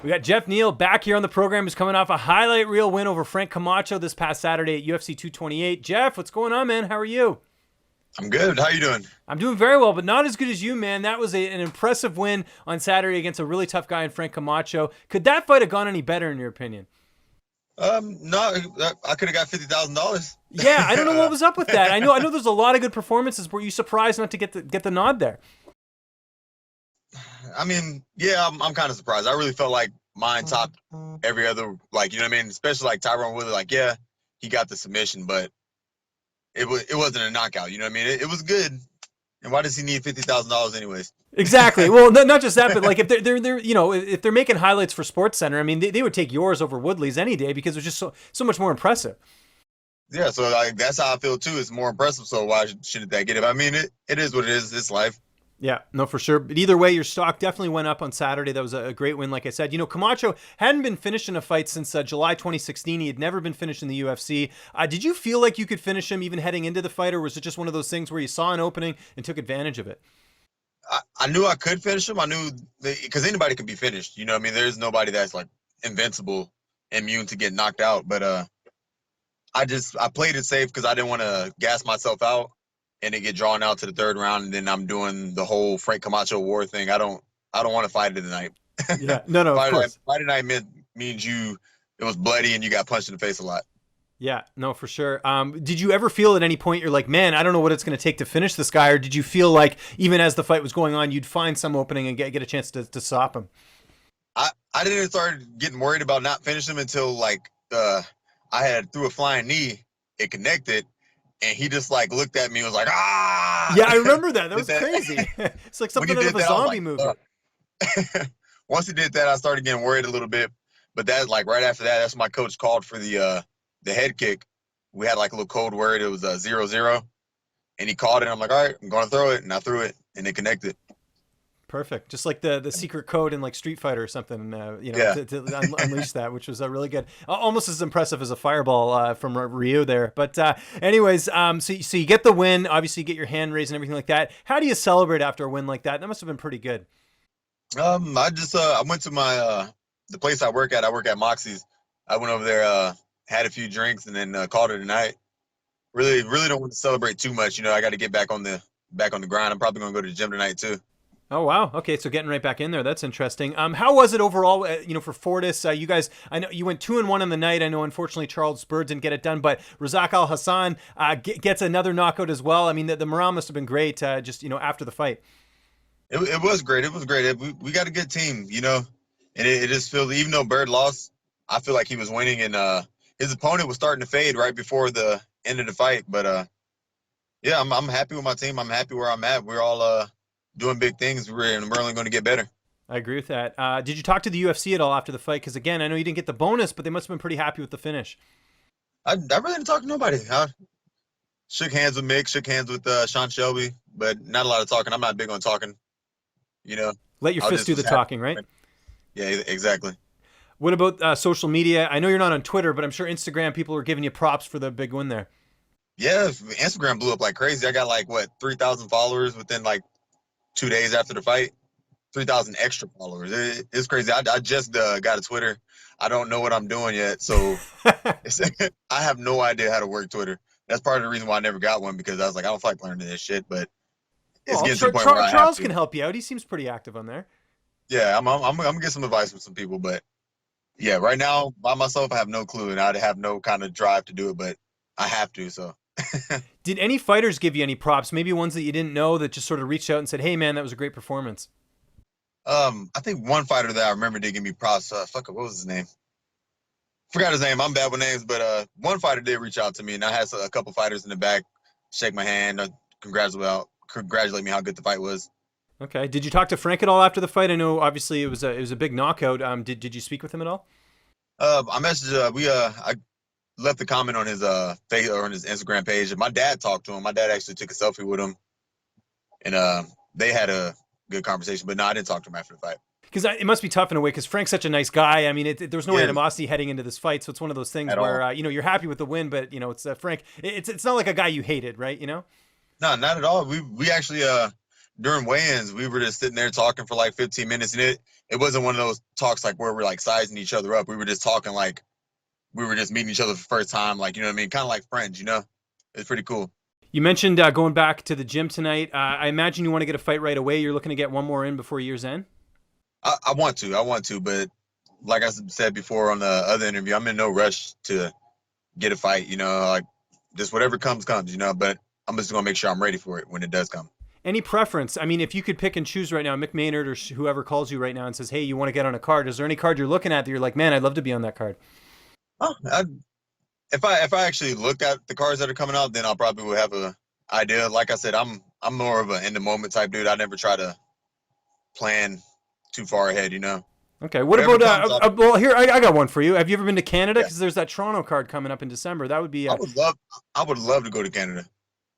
We got Geoff Neal back here on the program. He's coming off a highlight reel win over Frank Camacho this past Saturday at UFC 228. Geoff, what's going on, man? How are you? I'm good. How you doing? I'm doing very well, but not as good as you, man. That was an impressive win on Saturday against a really tough guy in Frank Camacho. Could that fight have gone any better, in your opinion? No, I could have got $50,000. Yeah, I don't know what was up with that. I know there's a lot of good performances. Were you surprised not to get the nod there? I mean, yeah, I'm kind of surprised. I really felt like mine topped every other, like, you know what I mean? Especially like Tyrone Woodley, like, yeah, he got the submission, but it wasn't a knockout. You know what I mean? It was good. And why does he need $50,000 anyways? Exactly. Well, not just that, but like if they're if they're making highlights for Sports Center, I mean, they would take yours over Woodley's any day because it was just so much more impressive. Yeah, so like that's how I feel too. It's more impressive, so why shouldn't that get it? I mean, it is what it is. It's life. Yeah, no, for sure. But either way, your stock definitely went up on Saturday. That was a great win, like I said. You know, Camacho hadn't been finished in a fight since July 2016. He had never been finished in the UFC. Did you feel like you could finish him even heading into the fight, or was it just one of those things where you saw an opening and took advantage of it? I knew I could finish him. I knew because anybody could be finished. You know what I mean? There's nobody that's like invincible, immune to get knocked out. But I played it safe because I didn't want to gas myself out and it get drawn out to the third round, and then I'm doing the whole Frank Camacho war thing. I don't want to fight it tonight. Yeah, no, of course. Fight tonight means it was bloody and you got punched in the face a lot. Yeah, no, for sure. Did you ever feel at any point you're like, man, I don't know what it's going to take to finish this guy, or did you feel like even as the fight was going on, you'd find some opening and get a chance to stop him? I didn't start getting worried about not finishing him until like I had threw a flying knee, it connected. And he just like looked at me and was like, ah! Yeah, I remember that. That was crazy. It's like something out of a zombie movie. Once he did that, I started getting worried a little bit. But that, like right after that, that's when my coach called for the head kick. We had like a little code word. It was 0-0. And he called it. I'm like, all right, I'm going to throw it. And I threw it and it connected. Perfect. Just like the secret code in like Street Fighter or something, yeah. to unleash that, which was really good. Almost as impressive as a fireball from Ryu there. But anyways, so you get the win. Obviously, you get your hand raised and everything like that. How do you celebrate after a win like that? That must have been pretty good. I went to my the place I work at. I work at Moxie's. I went over there, had a few drinks, and then called it a night. Really don't want to celebrate too much. You know, I got to get back on the grind. I'm probably gonna go to the gym tonight too. Oh, wow. Okay, so getting right back in there. That's interesting. How was it overall, for Fortis? You guys, I know you went 2-1 on the night. I know, unfortunately, Charles Byrd didn't get it done, but Razak Al Hassan gets another knockout as well. I mean, the morale must have been great just, after the fight. It was great. It was great. We got a good team, and it just feels, even though Byrd lost, I feel like he was winning, and his opponent was starting to fade right before the end of the fight. But, yeah, I'm happy with my team. I'm happy where I'm at. We're all doing big things, and we're only going to get better. I agree with that. Did you talk to the UFC at all after the fight? Because, again, I know you didn't get the bonus, but they must have been pretty happy with the finish. I really didn't talk to nobody. I shook hands with Mick, shook hands with Sean Shelby, but not a lot of talking. I'm not big on talking, Let your fist do the talking, right? Yeah, exactly. What about social media? I know you're not on Twitter, but I'm sure Instagram people are giving you props for the big win there. Yeah, Instagram blew up like crazy. I got 3,000 followers within 2 days after the fight, 3,000 extra followers. It's crazy. I just got a Twitter. I don't know what I'm doing yet, so I have no idea how to work Twitter. That's part of the reason why I never got one, because I was like, I don't feel like learning this shit. But it's getting to the point where Charles can help you out. He seems pretty active on there. Yeah, I'm gonna get some advice from some people, but yeah, right now by myself, I have no clue, and I'd have no kind of drive to do it, but I have to. So. Did any fighters give you any props? Maybe ones that you didn't know that just sort of reached out and said, "Hey, man, that was a great performance." I think one fighter that I remember did give me props. What was his name? Forgot his name. I'm bad with names, but one fighter did reach out to me, and I had a couple fighters in the back shake my hand, congratulate me how good the fight was. Okay. Did you talk to Frank at all after the fight? I know obviously it was a big knockout. Did you speak with him at all? I messaged. I left a comment on his face or on his Instagram page. And my dad talked to him. My dad actually took a selfie with him, and they had a good conversation. But no, I didn't talk to him after the fight. Because it must be tough in a way, because Frank's such a nice guy. I mean, there's no animosity heading into this fight, so it's one of those things where you're happy with the win, but it's Frank. It's not like a guy you hated, right? No, not at all. We actually during weigh-ins, we were just sitting there talking for like 15 minutes, and it wasn't one of those talks like where we're like sizing each other up. We were just talking like we were just meeting each other for the first time, like, you know what I mean? Kind of like friends, you know? It's pretty cool. You mentioned going back to the gym tonight. I imagine you want to get a fight right away. You're looking to get one more in before year's end. I want to, but like I said before on the other interview, I'm in no rush to get a fight, you know, like just whatever comes, you know, but I'm just going to make sure I'm ready for it when it does come. Any preference? I mean, if you could pick and choose right now, Mick Maynard or whoever calls you right now and says, hey, you want to get on a card, is there any card you're looking at that you're like, man, I'd love to be on that card? Oh, if I actually look at the cards that are coming out, then I'll probably will have a idea. Like I said, I'm more of an in the moment type dude. I never try to plan too far ahead, you know. Okay. What Whatever about comes, well, here I got one for you. Have you ever been to Canada? Yeah. Because there's that Toronto card coming up in December. That would be. I would love to go to Canada,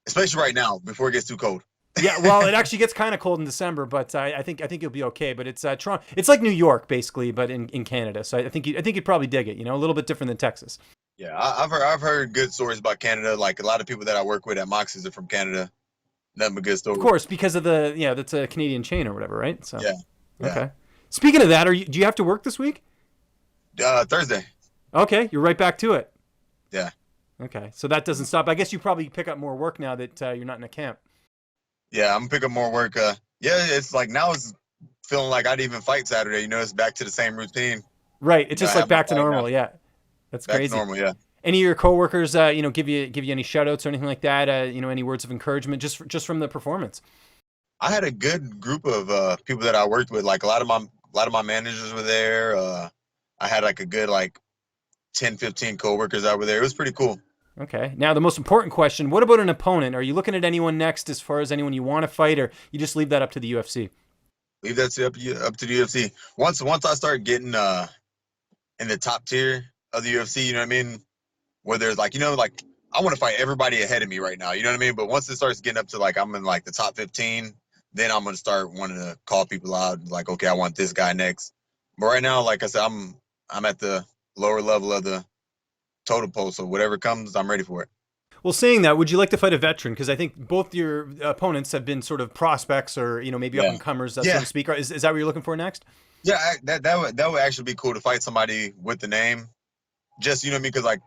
especially right now before it gets too cold. Yeah, well, it actually gets kind of cold in December, but I think you'll be okay. But it's Toronto. It's like New York basically, but in Canada. So I think you'd probably dig it. You know, a little bit different than Texas. Yeah, I've heard good stories about Canada. Like a lot of people that I work with at Moxie's are from Canada. Nothing but good stories. Of course, because of that's a Canadian chain or whatever, right? So yeah. Okay. Speaking of that, do you have to work this week? Thursday. Okay, you're right back to it. Yeah. Okay, so that doesn't stop. I guess you probably pick up more work now that you're not in a camp. Yeah, I'm gonna pick up more work. Yeah, it's like now it's feeling like I'd even fight Saturday. You know, it's back to the same routine. Right, it's just like back to normal. Now. Yeah, that's back crazy. To normal, yeah. Any of your coworkers, give you any shout outs or anything like that? Any words of encouragement just from the performance? I had a good group of people that I worked with. Like a lot of my managers were there. I had like a good 10, 15 coworkers that were there. It was pretty cool. Okay. Now the most important question: what about an opponent? Are you looking at anyone next as far as anyone you want to fight, or you just leave that up to the UFC? Leave that up to the UFC. Once I start getting in the top tier of the UFC, you know what I mean? Where there's I want to fight everybody ahead of me right now. You know what I mean? But once it starts getting up to I'm in the top 15, then I'm gonna start wanting to call people out. Like, okay, I want this guy next. But right now, like I said, I'm at the lower level of the totem pole. So whatever comes, I'm ready for it. Well, saying that, would you like to fight a veteran? Because I think both your opponents have been sort of prospects or maybe up and comers, so to speak. Is that what you're looking for next? Yeah, that would actually be cool to fight somebody with the name. Just you know what I mean?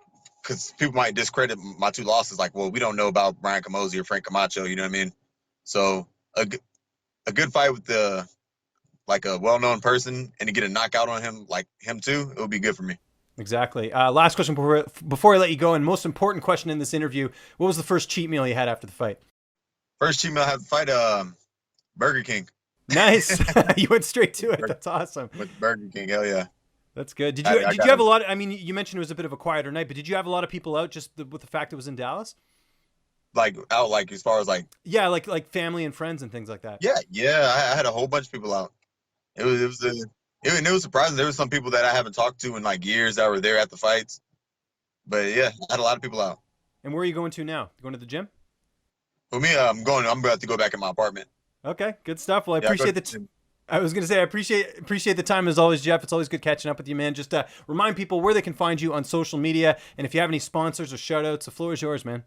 Because people might discredit my two losses. Like, well, we don't know about Brian Camosi or Frank Camacho. You know what I mean? So a good fight with a well-known person and to get a knockout on him like him too, it would be good for me. Exactly. Last question before I let you go, and most important question in this interview: what was the first cheat meal you had after the fight? First cheat meal I had to fight Burger King. Nice. You went straight to it. That's awesome. With Burger King, hell yeah. That's good. Did you have a lot? I mean, you mentioned it was a bit of a quieter night, but did you have a lot of people out just with the fact it was in Dallas? As far as yeah, like family and friends and things like that. Yeah. I had a whole bunch of people out. It was surprising. There were some people that I haven't talked to in years that were there at the fights. But yeah, I had a lot of people out. And where are you going to now? Going to the gym? For me, I'm about to go back in my apartment. Okay, good stuff. Well, I appreciate I was going to say I appreciate the time as always, Geoff. It's always good catching up with you, man. Just remind people where they can find you on social media, and if you have any sponsors or shout outs, the floor is yours, man.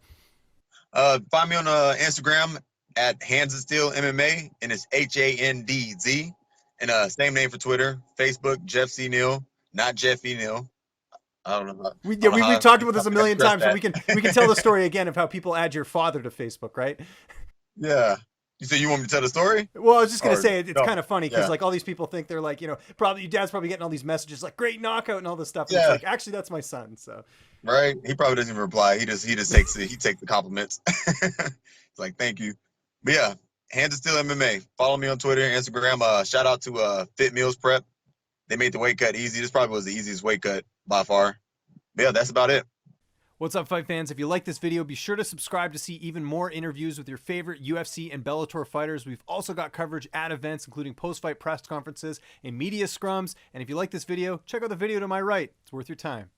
Find me on Instagram at Hands of Steel MMA, and it's HANDZ. And same name for Twitter, Facebook, Geoff C. Neal, not Geoff E. Neal. I don't know. We've talked about this a million times, but we can tell the story again of how people add your father to Facebook, right? Yeah. You say you want me to tell the story? Well, I was just gonna say it's kind of funny because all these people think they're probably your dad's probably getting all these messages great knockout and all this stuff. And it's actually that's my son. So. Right. He probably doesn't even reply. He just takes it. He takes the compliments. It's like, thank you. But yeah, Hands of Steel MMA. Follow me on Twitter, Instagram. Shout out to Fit Meals Prep. They made the weight cut easy. This probably was the easiest weight cut by far. But yeah, that's about it. What's up, fight fans? If you like this video, be sure to subscribe to see even more interviews with your favorite UFC and Bellator fighters. We've also got coverage at events, including post-fight press conferences and media scrums. And if you like this video, check out the video to my right. It's worth your time.